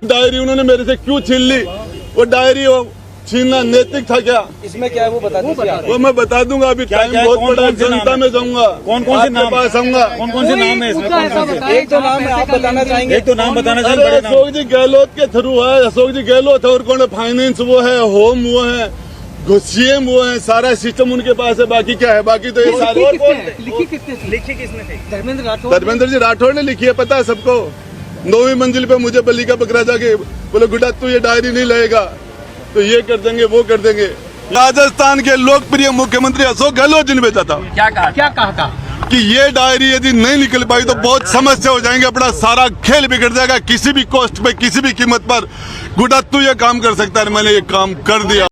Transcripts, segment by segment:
Diary उन्होंने मेरे से क्यों छीन ली? वो डायरी छीनना नैतिक था क्या? इसमें क्या है वो बता दीजिए आप। वो मैं बता दूंगा। अभी टाइम बहुत बड़ा, जनता में जाऊंगा, कौन कौन से नाम पास आऊंगा। कौन कौन से नाम है इसमें? कौन कौन से? एक तो नाम है, आप बताना चाहेंगे? एक तो नाम बताना चाहेंगे। बड़े नाम अशोक जी गहलोत के थ्रू है। अशोक जी गहलोत है और कौन फाइनेंस वो है, होम वो है, सीएम वो है, सारा सिस्टम उनके पास है। बाकी क्या है? बाकी तो ये सारे लिखी किसने थी? धर्मेंद्र जी राठौड़ ने लिखी है, पता है सबको। 9वीं मंजिल पे मुझे बली का बकरा जाके बोले गुड्डा तू ये डायरी नहीं लाएगा तो ये कर देंगे वो कर देंगे। राजस्थान के लोकप्रिय मुख्यमंत्री अशोक गहलोत जी ने भेजा था। क्या कहा था? कि ये डायरी यदि नहीं निकल पाई तो बहुत समस्या हो जाएंगे, अपना सारा खेल बिगड़ जाएगा, किसी भी कॉस्ट पे किसी भी कीमत पर गुड्डा तू ये काम कर सकता है। मैंने ये काम कर दिया।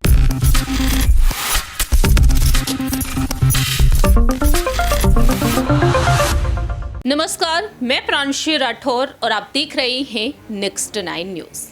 नमस्कार, मैं प्रांशी राठौर और आप देख रहे हैं नेक्स्ट 9 न्यूज।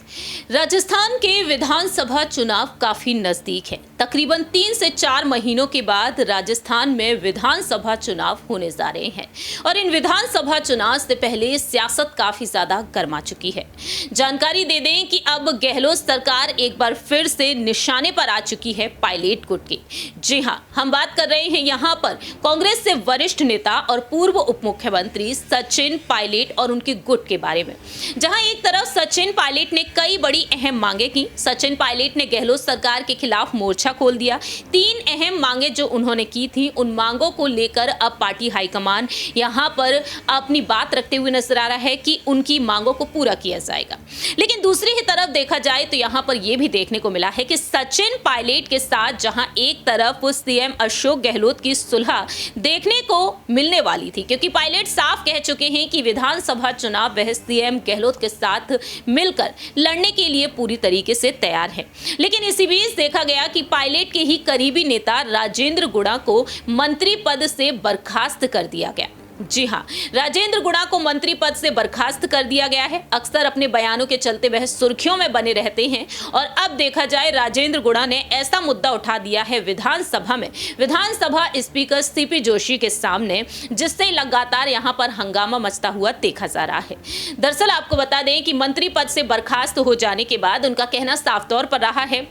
राजस्थान के विधानसभा चुनाव काफी नजदीक है। तकरीबन 3 से 4 महीनों के बाद राजस्थान में विधानसभा चुनाव होने जा रहे हैं और इन विधानसभा चुनाव से पहले सियासत काफी ज्यादा गर्मा चुकी है। जानकारी दे दें कि अब गहलोत सरकार एक बार फिर से निशाने पर आ चुकी है पायलट गुट की। जी हां, हम बात कर रहे हैं यहां पर कांग्रेस से वरिष्ठ नेता और पूर्व उप मुख्यमंत्री सचिन पायलट और उनके गुट के बारे में। जहां एक तरफ सचिन पायलट ने कई बड़ी अहम मांगे की। सचिन पायलट ने गहलोत सरकार के खिलाफ मोर्चा खोल दिया। 3 अहम मांगे जो उन्होंने की थी, उन मांगों को लेकर अब पार्टी हाईकमान यहां पर अपनी बात रखते हुए नजर आ रहा है कि उनकी मांगों को पूरा किया जाएगा। लेकिन दूसरी ही तरफ देखा जाए तो यहां पर यह भी देखने को मिला है कि सचिन पायलट के साथ जहां एक तरफ सीएम अशोक गहलोत की सुलह देखने को मिलने वाली थी, क्योंकि पायलट साफ कह चुके हैं कि विधानसभा चुनाव वह सीएम गहलोत के साथ मिलकर लड़ने के लिए पूरी तरीके से तैयार है। लेकिन इसी बीच देखा गया कि पायलट के ही करीबी नेता राजेंद्र गुड़ा को मंत्री पद से बर्खास्त कर दिया गया। जी हां, राजेंद्र गुड़ा को मंत्री पद से बर्खास्त कर दिया गया है। अक्सर अपने बयानों के चलते वह सुर्खियों में बने रहते हैं और अब देखा जाए राजेंद्र गुड़ा ने ऐसा मुद्दा उठा दिया है विधानसभा में, विधानसभा स्पीकर सीपी जोशी के सामने, जिससे लगातार यहां पर हंगामा मचता हुआ देखा जा रहा है। दरअसल आपको बता दें कि मंत्री पद से बर्खास्त हो जाने के बाद उनका कहना साफ तौर पर रहा है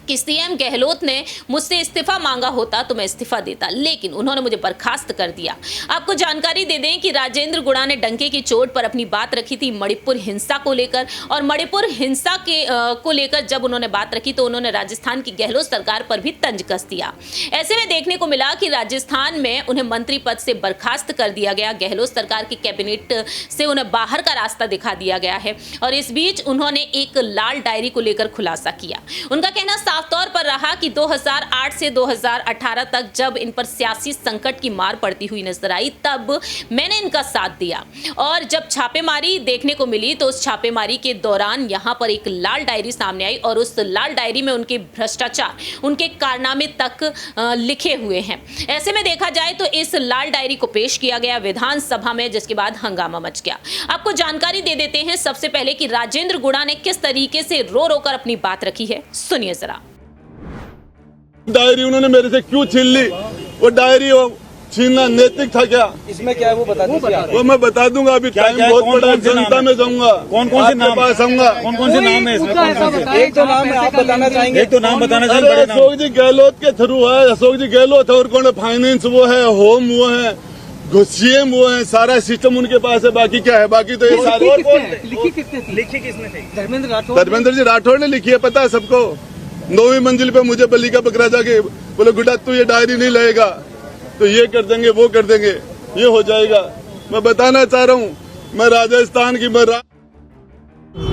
कि सीएम गहलोत ने मुझसे इस्तीफा मांगा होता तो मैं इस्तीफा देता, लेकिन उन्होंने मुझे बर्खास्त कर दिया। आपको जानकारी दे दें कि राजेंद्र गुड़ा ने डंके की चोट पर अपनी बात रखी थी मणिपुर हिंसा को लेकर, और मणिपुर हिंसा को लेकर जब उन्होंने बात रखी तो उन्होंने राजस्थान की गहलोत सरकार पर भी तंज कस दिया। ऐसे में देखने को मिला कि राजस्थान में उन्हें मंत्री पद से बर्खास्त कर दिया गया। गहलोत सरकार की कैबिनेट से उन्हें बाहर का रास्ता दिखा दिया गया है और इस बीच उन्होंने एक लाल डायरी को लेकर खुलासा किया। उनका कहना साफ तौर पर रहा कि 2008 से 2018 तक जब इन पर सियासी संकट की मार पड़ती हुई नजर आई, तब मैंने इनका साथ दिया और जब छापेमारी देखने को मिली तो उस छापेमारी के दौरान यहां पर एक लाल डायरी सामने आई और उस लाल डायरी में उनके भ्रष्टाचार, उनके कारनामे तक लिखे हुए हैं। ऐसे में देखा जाए तो इस लाल डायरी को पेश किया गया विधानसभा में, जिसके बाद हंगामा मच गया। आपको जानकारी दे देते हैं सबसे पहले कि राजेंद्र गुड़ा ने किस तरीके से रो रो कर अपनी बात रखी है, सुनिए जरा। डायरी उन्होंने मेरे से क्यों छीन ली? वो डायरी छीनना नैतिक था क्या? इसमें क्या है वो बता दीजिए आप। वो मैं बता दूंगा। अभी टाइम बहुत बड़ा, जनता में जाऊंगा, कौन कौन से नाम पास आऊंगा। कौन कौन से नाम है इसमें? कौन कौन से? एक तो नाम है, आप बताना चाहेंगे? एक तो नाम बताना चाहेंगे। बड़े नाम अशोक जी गहलोत के थ्रू है। अशोक जी गहलोत है और कौन फाइनेंस वो है, होम वो है, सीएम वो है, सारा सिस्टम उनके पास है। बाकी क्या है? बाकी तो ये सारे लिखी किसने थी? धर्मेंद्र जी राठौड़ ने लिखी है, पता है सबको। 9वीं मंजिल पे मुझे बली का बकरा जाके बोले गुड्डा तू ये डायरी नहीं लाएगा तो ये कर देंगे वो कर देंगे, ये हो जाएगा। मैं बताना चाह रहा हूँ, मैं राजस्थान की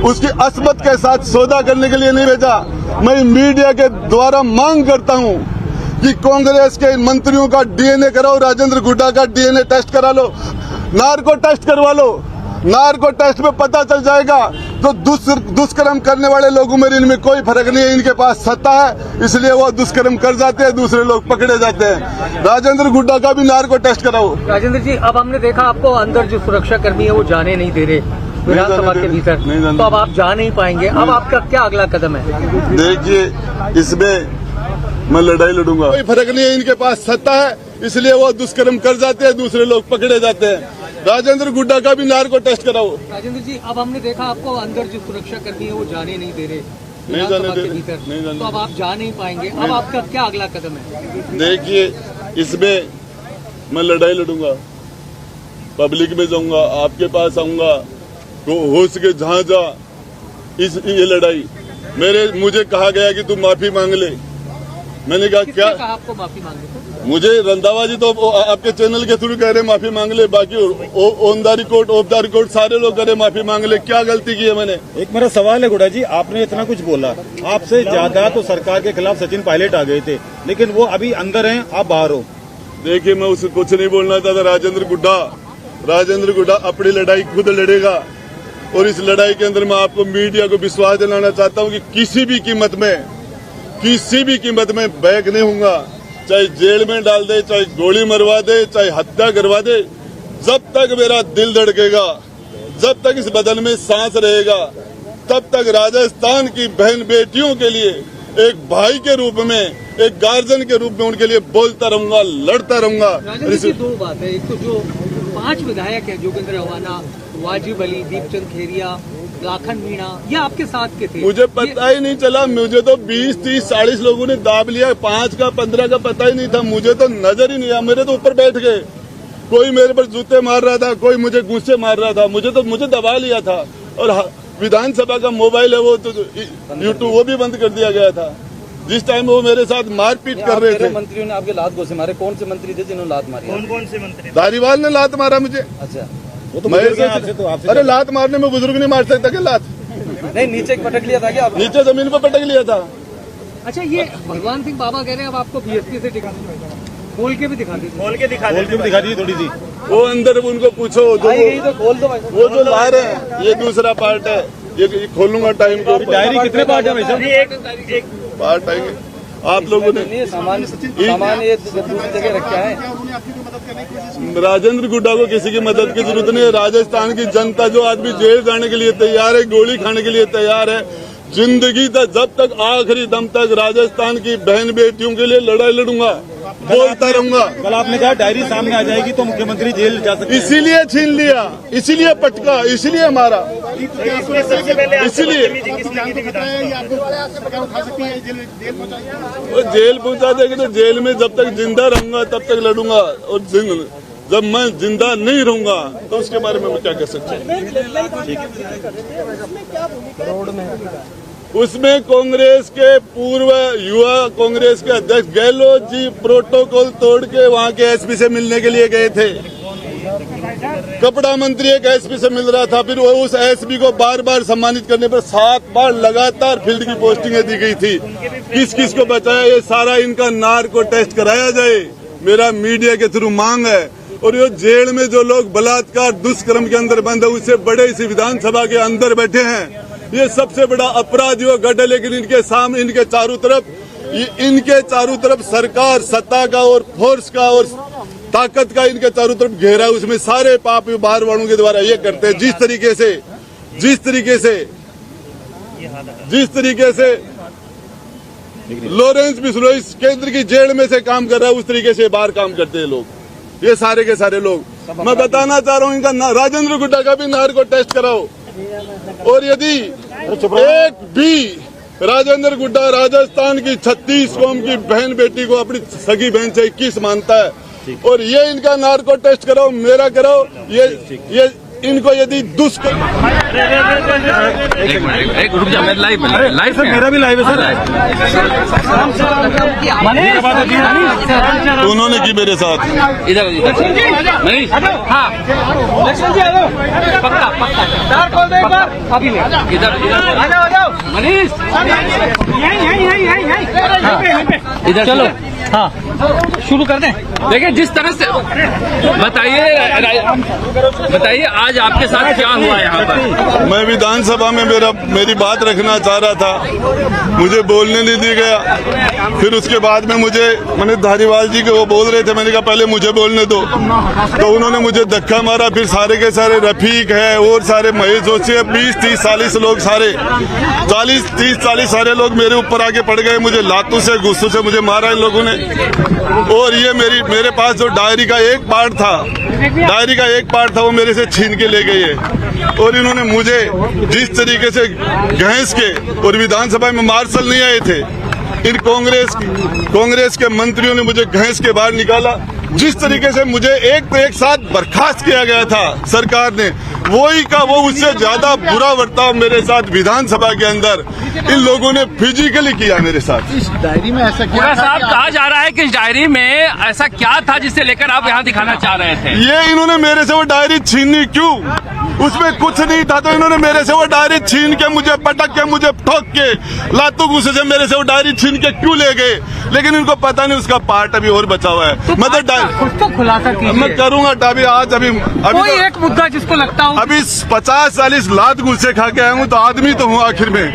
उसकी अस्मत के साथ सौदा करने के लिए नहीं भेजा। मैं मीडिया के द्वारा मांग करता हूँ कि कांग्रेस के मंत्रियों का डीएनए कराओ, राजेंद्र गुड्डा का डीएनए टेस्ट करा लो, नार्को टेस्ट करवा लो। नार्को टेस्ट में पता चल जाएगा तो दुष्कर्म करने वाले लोगों में इनमें कोई फर्क नहीं है। इनके पास सत्ता है इसलिए वो दुष्कर्म कर जाते हैं, दूसरे लोग पकड़े जाते हैं। राजेंद्र गुड्डा का भी नार्को टेस्ट कराओ। राजेंद्र जी, अब हमने देखा आपको अंदर जो सुरक्षा कर्मी है वो जाने नहीं दे रहे विधानसभा के भीतर, तो अब आप जा नहीं पाएंगे। अब आपका क्या अगला कदम है? देखिए, इसमें मैं लड़ाई लड़ूंगा, कोई फर्क नहीं है। इनके पास सत्ता है इसलिए वो दुष्कर्म कर जाते हैं, दूसरे लोग पकड़े जाते हैं। राजेंद्र गुड्डा का भी नार्को टेस्ट कराओ। राजेंद्र जी, अब हमने देखा आपको अंदर जो सुरक्षा कर्मी है वो जाने नहीं दे रहे, नहीं जाने विधानसभा दे के रहे, भीतर। नहीं जाने तो अब आप जा नहीं पाएंगे, अब आपका क्या अगला कदम है? देखिए, इसमें मैं लड़ाई लड़ूंगा, पब्लिक में जाऊंगा, आपके पास आऊंगा, तो हो सके जहां जा ये लड़ाई। मुझे कहा गया कि तू माफी मांग ले, मैंने कहा किसने क्या? कहा आपको माफी मांगे? मुझे रंधावा जी तो आपके चैनल के थ्रू कह रहे माफी मांग ले, बाकी on the record of the record सारे लोग कह रहे माफी मांग ले। क्या गलती की है मैंने? एक मेरा सवाल है गुड्डा जी, आपने इतना कुछ बोला, आपसे ज्यादा तो सरकार के खिलाफ सचिन पायलट आ गए थे, लेकिन वो अभी अंदर हैं, आप बाहर हो। देखिए, मैं उसे कुछ नहीं बोलना चाहता। राजेंद्र गुड्डा अपनी लड़ाई खुद लड़ेगा, और इस लड़ाई के अंदर मैं आपको मीडिया को विश्वास दिलाना चाहता हूं कि किसी भी कीमत में बैक नहीं होऊंगा। चाहे जेल में डाल दे, चाहे गोली मरवा दे, चाहे हत्या करवा दे, जब तक मेरा दिल धड़केगा, जब तक इस बदन में सांस रहेगा, तब तक राजस्थान की बहन बेटियों के लिए एक भाई के रूप में, एक गार्जियन के रूप में उनके लिए बोलता रहूंगा, लड़ता रहूंगा। राजेंद्र जी, दो बात है, एक तो जो 5 विधायक है, जोगेंद्र रवाना, वाजिब अली, दीपचंद खेरिया, लाखन मीणा, ये आपके साथ के थे। मुझे पता ही नहीं चला, मुझे तो 20, 30, 40 लोगों ने दाब लिया, 5 का 15 का पता ही नहीं था, मुझे तो नजर ही नहीं आया। मेरे तो ऊपर बैठ गए, कोई मेरे पर जूते मार रहा था, कोई मुझे गुस्से मार रहा था, मुझे दबा लिया था। और विधानसभा का मोबाइल है वो तो यूट्यूब वो भी बंद कर दिया गया था, जिस टाइम वो मेरे साथ मारपीट कर रहे थे। मंत्रियों ने आपके लात घोसे मारे, कौन से मंत्री थे जिन्होंने लात मारी? कौन से मंत्री? धारीवाल ने लात मारा मुझे। अच्छा, वो तो बुजुर्ग हैं आपसे, तो आपसे अरे लात मारने में बुजुर्ग नहीं मार सकता क्या? लात नहीं, नीचे पटक लिया था क्या आपने? नीचे जमीन पर पटक लिया था। अच्छा, ये भगवान सिंह बाबा कह रहे हैं अब आपको बीएसपी से दिखा, खोल के भी दिखा दीजिए। खोल के दिखा दीजिए थोड़ी सी। वो अंदर उनको पूछो, तो खोल दो भाई। वो जो ला रहे हैं ये दूसरा पार्ट है, ये खोलूंगा टाइम को। डायरी कितने पार्ट है भाई साहब? एक पार्ट आएंगे आप लोगों ने। नहीं, सामान ये दूसरी जगह रखा है। राजेंद्र गुड्डा को किसी की मदद की जरूरत नहीं है। राजस्थान की जनता जो आदमी जेल जाने के लिए तैयार है, गोली खाने के लिए तैयार है, जिंदगी तक जब तक आखिरी दम तक राजस्थान की बहन बेटियों के लिए लड़ाई लड़ूंगा, बोलता रहूंगा। कल आपने कहा डायरी सामने आ जाएगी तो मुख्यमंत्री जेल जा सकते हैं। इसीलिए छीन लिया, इसीलिए पटका, इसीलिए मारा, इसीलिए जेल पहुंचा देगी। तो जेल में जब तक जिंदा रहूंगा तब तक लड़ूंगा, और जब मैं जिंदा नहीं रहूंगा तो उसके बारे में मैं क्या कह सकता हूँ। उसमें कांग्रेस के पूर्व युवा कांग्रेस के अध्यक्ष गहलोत जी प्रोटोकॉल तोड़ के वहां के एसपी से मिलने के लिए गए थे। कपड़ा मंत्री एक एसपी से मिल रहा था, फिर वो उस एसपी को बार बार सम्मानित करने पर 7 बार लगातार फील्ड की पोस्टिंगें दी गई थी। किस किस को बचाया, ये सारा इनका नार्को टेस्ट कराया जाए, मेरा मीडिया के थ्रू मांग है। और ये जेल में जो लोग बलात्कार दुष्कर्म के अंदर बंद है, उससे बड़े इसी विधानसभा के अंदर बैठे हैं। ये सबसे बड़ा अपराधियों का गढ़ है, लेकिन इनके सामने, इनके चारों तरफ सरकार, सत्ता का और फोर्स का और ताकत का इनके चारों तरफ घेरा है। उसमें सारे पाप बाहर वालों के द्वारा ये करते हैं। जिस तरीके से लॉरेंस बिश्नोई इस केंद्र की जेल में से काम कर रहा है, उस तरीके से बाहर काम करते हैं लोग, ये सारे के सारे लोग। मैं बताना चाह रहा हूँ, इनका राजेंद्र गुड्डा का भी नार्को टेस्ट कराओ। और यदि एक भी राजेंद्र गुड्डा राजस्थान की 36 कौम की बहन बेटी को अपनी सगी बहन से 21 मानता है, और ये इनका नार्को टेस्ट कराओ, मेरा कराओ, ये इनको यदि दुष्कर्म। एक रुक जा, मैं लाइव सर मेरा भी लाइव है सर। उन्होंने की मेरे साथ। इधर मनीष, हाँ पक्का अभी इधर मनीष, इधर चलो, हाँ शुरू कर दें। देखिए जिस तरह से बताइए आज आपके साथ क्या हुआ यहाँ पर? मैं विधानसभा में मेरी बात रखना चाह रहा था, मुझे बोलने नहीं दिया गया। फिर उसके बाद में मैंने धारीवाल जी को वो बोल रहे थे, मैंने कहा पहले मुझे बोलने दो, तो उन्होंने मुझे धक्का मारा। फिर सारे के सारे रफीक है और सारे महेश जोशी है, 20-30-40 लोग, सारे 40-30-40 सारे लोग मेरे ऊपर आके पड़ गए। मुझे लातों से गुस्सों से मुझे मारा इन लोगों ने। और ये मेरे पास जो डायरी का एक पार्ट था वो मेरे से छीन के ले गई है। और इन्होंने मुझे जिस तरीके से घसीट के, और विधानसभा में मार्शल नहीं आए थे, इन कांग्रेस के मंत्रियों ने मुझे घसीट के बाहर निकाला। जिस तरीके से मुझे एक साथ बर्खास्त किया गया था सरकार ने, वो उससे ज्यादा बुरा बर्ताव मेरे साथ विधानसभा के अंदर इन लोगों ने फिजिकली किया मेरे साथ। इस डायरी में ऐसा क्या पूरा साहब कहा जा रहा है कि इस डायरी में ऐसा क्या था जिसे लेकर आप यहाँ दिखाना चाह रहे थे? ये इन्होंने मेरे से वो डायरी छीनी क्यों? उसमें कुछ नहीं था, तो इन्होंने मेरे से वो डायरी छीन के, मुझे पटक के, मुझे ठोक के, लातों गुस्से से मेरे से वो डायरी छीन के क्यों ले गए? लेकिन इनको पता नहीं उसका पार्ट अभी और बचा हुआ है। मतलब कुछ तो खुलासा कीजिए। मैं करूंगा अभी कोई एक मुद्दा जिसको लगता हो। अभी 50-40 लात गुस्से खा के आया हूँ, तो आदमी तो हूँ आखिर में,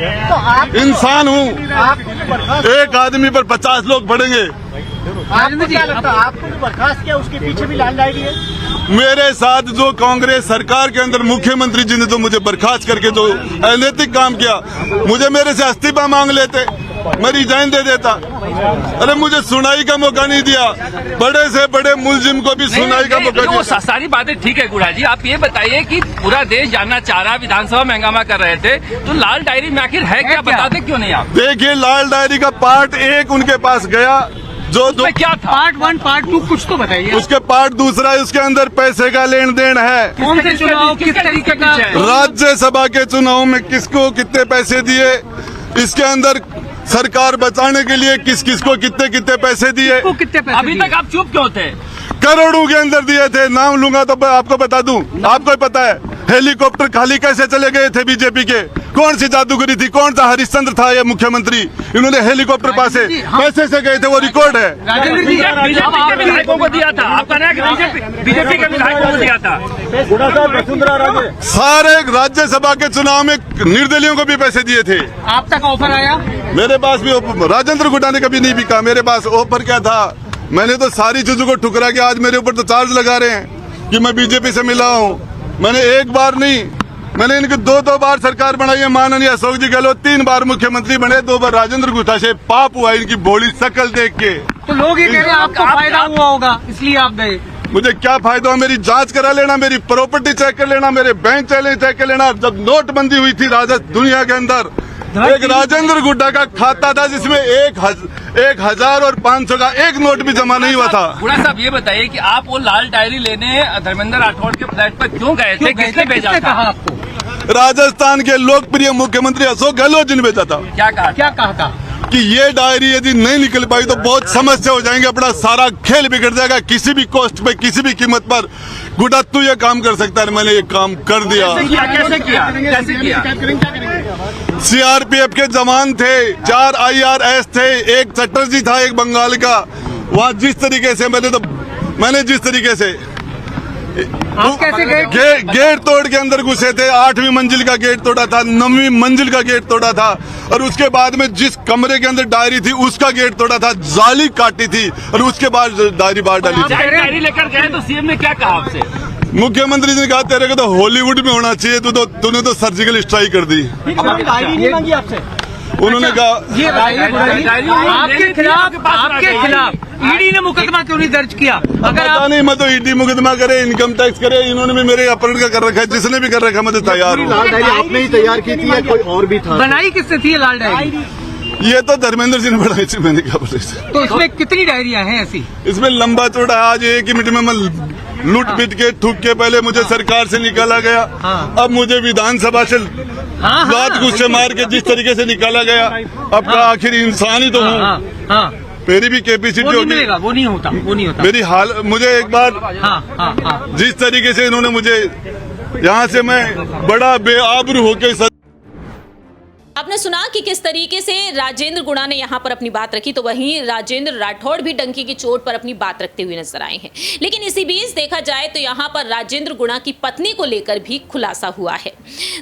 इंसान हूँ। एक आदमी पर 50 लोग पड़ेंगे। आपको क्या लगता है, आपको जो बर्खास्त किया उसके पीछे भी लाल डायरी है? मेरे साथ जो कांग्रेस सरकार के अंदर मुख्यमंत्री जी ने जो मुझे बर्खास्त करके जो अनैतिक काम किया, मुझे मेरे से इस्तीफा मांग लेते, मैं रिजाइन दे देता। अरे मुझे सुनाई का मौका नहीं दिया, बड़े से बड़े मुलजिम को भी सुनाई का मौका वो दिया। सारी बातें ठीक है गुड़ा जी, आप ये बताइए कि पूरा देश जानना चाह रहा, विधानसभा में हंगामा कर रहे थे, तो लाल डायरी में आखिर है क्या? बताते क्यों नहीं आप? देखिए, लाल डायरी का पार्ट 1 उनके पास गया, जो उसमें क्या था? पार्ट 1, पार्ट 2 कुछ तो बताइए। उसके पार्ट 2 उसके अंदर पैसे का लेन देन है। कौन से चुनाव, किस तरीके का? राज्यसभा के चुनाव में किसको कितने पैसे दिए, इसके अंदर सरकार बचाने के लिए किस किस को कितने पैसे दिए। कितने पैसे? अभी तक आप चुप क्यों थे? करोड़ों के अंदर दिए थे। नाम लूंगा तो आपको बता दूं, आपको पता है हेलीकॉप्टर खाली कैसे चले गए थे बीजेपी के? कौन सी जादूगरी थी? कौन सा हरिश्चंद्र था ये मुख्यमंत्री? इन्होंने हेलीकॉप्टर पैसे से गए थे, वो रिकॉर्ड है। राजेंद्र जी, बीजेपी के विधायकों को दिया था, आप कह रहे हैं कि बीजेपी के विधायकों को दिया था। सारे राज्यसभा के चुनाव में निर्दलियों को भी पैसे दिए थे। आप तक ऑफर आया? मेरे पास भी राजेंद्र गुड्डा ने कभी नहीं बिका। मेरे पास ऑफर क्या था? मैंने तो सारी चीजों को ठुकरा के आज मेरे ऊपर तो चार्ज लगा रहे हैं कि मैं बीजेपी से मिला हूँ। मैंने एक बार नहीं, मैंने इनकी 2 बार सरकार बनाई है। माननीय अशोक जी गहलोत 3 बार मुख्यमंत्री बने, 2 बार राजेंद्र गुट्टा से पाप हुआ इनकी बोली शकल देख के। तो लोग ये कह रहे हैं आपको फायदा हुआ होगा इसलिए आप गए। मुझे क्या फायदा हुआ? मेरी जांच करा लेना, मेरी प्रॉपर्टी चेक कर लेना, मेरे बैंक बैलेंस चेक कर लेना। जब नोटबंदी हुई थी दुनिया के अंदर, एक राजेंद्र गुड्डा का खाता था जिसमें 1000 और 500 का एक नोट भी जमा नहीं हुआ था। गुड़ा साहब, ये बताइए कि आप वो लाल डायरी लेने धर्मेंद्र राठौड़ के फ्लैट पर क्यों गए थे? किसने भेजा था आपको? राजस्थान के लोकप्रिय मुख्यमंत्री अशोक गहलोत जी ने भेजा था। क्या कहा था? कि ये डायरी यदि नहीं निकल पाई तो बहुत समस्या हो जाएंगे, अपना सारा खेल बिगड़ जाएगा, किसी भी कॉस्ट पे, किसी भी कीमत पर। गुड्डा तू ये काम कर सकता है। मैंने ये काम कर दिया। कैसे किया? सीआरपीएफ के जवान थे, 4 IRS थे, एक चटर्जी था, एक बंगाल का। वहाँ जिस तरीके से मैंने जिस तरीके से आप कैसे गए? गेट तोड़ के अंदर घुसे थे। 8वीं मंजिल का गेट तोड़ा था, 9वीं मंजिल का गेट तोड़ा था, और उसके बाद में जिस कमरे के अंदर डायरी थी उसका गेट तोड़ा था, जाली काटी थी, और उसके बाद डायरी बाहर डाली थी। डायरी लेकर गए तो सीएम ने क्या कहा आपसे? मुख्यमंत्री जी ने कहा तेरे को तो हॉलीवुड में होना चाहिए, तूने तो सर्जिकल स्ट्राइक कर दी। डायरी नहीं मांगी आपसे? उन्होंने कहा ये आपके खिलाफ ईडी ने मुकदमा क्यों नहीं दर्ज किया? अगर पता नहीं, मैं तो ईडी मुकदमा करे, इनकम टैक्स करे, इन्होंने भी मेरे अपहरण का कर रखा है। जिसने भी कर रखा है मैं तो तैयार हूँ। लाल डायरी आपने ही तैयार की थी या कोई और भी था? बनाई किसने थी ये लाल डायरी? ये तो धर्मेंद्र जी ने बनाई थी, मैंने क्या बोला। तो इसमें कितनी डायरियां हैं ऐसी? इसमें लंबा चौड़ा, आज एक ही मिनट में मैं लूट पीट के ठुक के पहले मुझे सरकार से निकाला गया, अब मुझे विधानसभा से लात गुस्से मार के जिस तरीके से निकाला गया। अब का आखिर इंसान ही तो हूँ। मेरी भी कैपेसिटी होगी। वो नहीं होता। मेरी हाल, मुझे एक बार जिस तरीके से इन्होंने मुझे यहाँ से, मैं बड़ा बेआबरू होके आप आपने सुना कि किस तरीके से राजेंद्र गुणा ने यहां पर अपनी बात रखी, तो वहीं राजेंद्र राठौड़ भी डंकी की चोट पर अपनी बात रखते हुए नजर आए हैं। लेकिन इसी बीच देखा जाए तो यहां पर राजेंद्र गुणा की पत्नी को लेकर भी खुलासा हुआ है।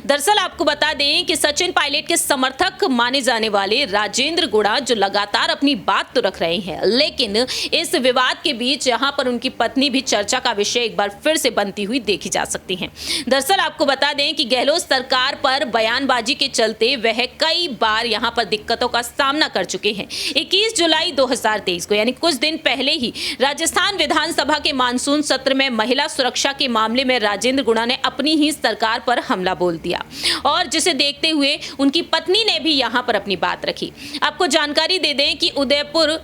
दरअसल आपको बता दें कि सचिन पायलट के समर्थक माने जाने वाले राजेंद्र गुणा जो लगातार अपनी बात तो रख रहे हैं, लेकिन इस विवाद के बीच यहां पर उनकी पत्नी भी चर्चा का विषय एक बार फिर से बनती हुई देखी जा सकती है। दरअसल आपको बता दें कि गहलोत सरकार पर बयानबाजी के चलते वह कई बार यहां पर दिक्कतों का सामना कर चुके हैं। 21 जुलाई 2023 को यानी कुछ दिन पहले ही राजस्थान विधानसभा के मानसून सत्र में महिला सुरक्षा के मामले में राजेंद्र गुणा ने अपनी ही सरकार पर हमला बोल दिया और जिसे देखते हुए उनकी पत्नी ने भी यहां पर अपनी बात रखी। आपको जानकारी दे दें कि उदयपुर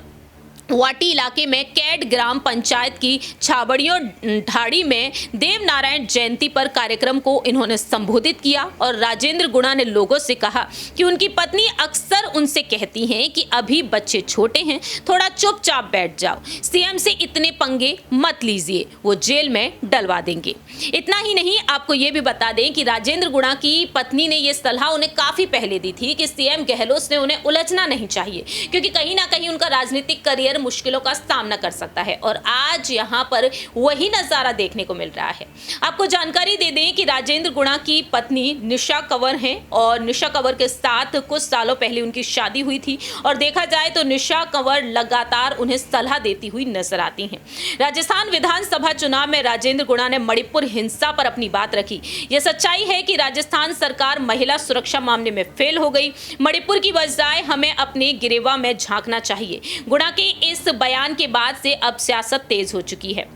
वाटी इलाके में कैड ग्राम पंचायत की छाबड़ियों ढाड़ी में देव नारायण जयंती पर कार्यक्रम को इन्होंने संबोधित किया और राजेंद्र गुणा ने लोगों से कहा कि उनकी पत्नी अक्सर उनसे कहती हैं कि अभी बच्चे छोटे हैं, थोड़ा चुपचाप बैठ जाओ, सीएम से इतने पंगे मत लीजिए, वो जेल में डलवा देंगे। इतना ही नहीं, आपको ये भी बता दें कि राजेंद्र गुणा की पत्नी ने यह सलाह उन्हें काफी पहले दी थी कि सीएम गहलोत ने उन्हें उलझना नहीं चाहिए, क्योंकि कहीं ना कहीं उनका राजनीतिक करियर मुश्किलों का सामना कर सकता है। और आज यहां पर वही नजारा देखने को मिल रहा है। आपको जानकारी दे दें कि राजेंद्र गुणा की पत्नी निशा कंवर हैं और निशा कंवर के साथ कुछ सालों पहले उनकी शादी हुई थी और देखा जाए तो निशा कंवर लगातार उन्हें सलाह देती हुई नजर आती हैं। राजस्थान विधानसभा चुनाव में राजेंद्र गुणा ने मणिपुर हिंसा पर अपनी बात रखी। यह सच्चाई है कि राजस्थान सरकार महिला सुरक्षा मामले में फेल हो गई। मणिपुर की बजाय हमें अपने गिरेवा में झांकना चाहिए। गुणा के इस बयान के बाद से अब सियासत तेज हो चुकी है।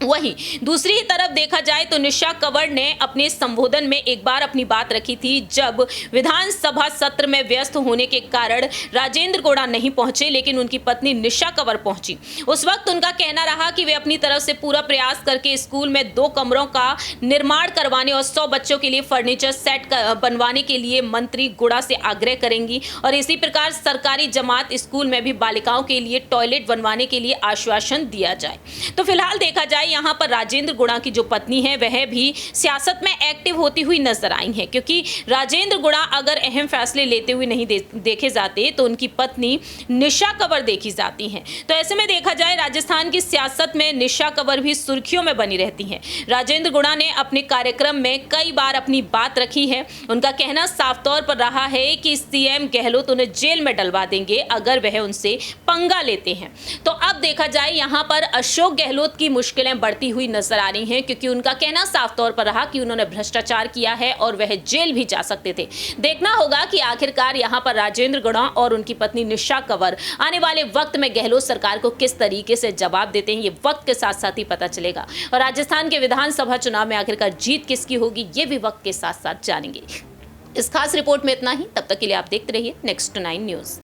वहीं दूसरी ही तरफ देखा जाए तो निशा कंवर ने अपने संबोधन में एक बार अपनी बात रखी थी जब विधानसभा सत्र में व्यस्त होने के कारण राजेंद्र गुणा नहीं पहुंचे, लेकिन उनकी पत्नी निशा कंवर पहुंची। उस वक्त उनका कहना रहा कि वे अपनी तरफ से पूरा प्रयास करके स्कूल में 2 कमरों का निर्माण करवाने और 100 बच्चों के लिए फर्नीचर सेट बनवाने के लिए मंत्री गुणा से आग्रह करेंगी और इसी प्रकार सरकारी जमात स्कूल में भी बालिकाओं के लिए टॉयलेट बनवाने के लिए आश्वासन दिया जाए। तो फिलहाल देखा जाए यहां पर राजेंद्र गुणा की जो पत्नी है वह भी सियासत में एक्टिव होती हुई नजर आई है, क्योंकि राजेंद्र गुणा अगर अहम फैसले लेते हुए नहीं देखे जाते तो उनकी पत्नी निशा कंवर देखी जाती हैं। तो ऐसे में देखा जाए राजस्थान की सियासत में निशा कंवर भी सुर्खियों में बनी रहती हैं। राजेंद्र गुणा ने अपने कार्यक्रम में कई बार अपनी बात रखी है। उनका कहना साफ तौर पर रहा है कि सीएम गहलोत उन्हें जेल में डलवा देंगे अगर वह उनसे पंगा लेते हैं। तो अब देखा जाए यहां पर अशोक गहलोत की मुश्किलें बढ़ती हुई नजर आ रही हैं, क्योंकि उनका कहना साफ तौर पर रहा कि उन्होंने भ्रष्टाचार किया है और वह जेल भी जा सकते थे। देखना होगा कि आखिरकार यहां पर राजेंद्र गुणा और उनकी पत्नी निशा कंवर आने वाले वक्त में गहलोत सरकार को किस तरीके से जवाब देते हैं, ये वक्त के साथ साथ ही पता चलेगा। और राजस्थान के विधानसभा चुनाव में आखिरकार जीत किसकी होगी, ये भी वक्त के साथ साथ जानेंगे। इस खास रिपोर्ट में इतना ही। तब तक के लिए आप देखते रहिए नेक्स्ट 9 न्यूज।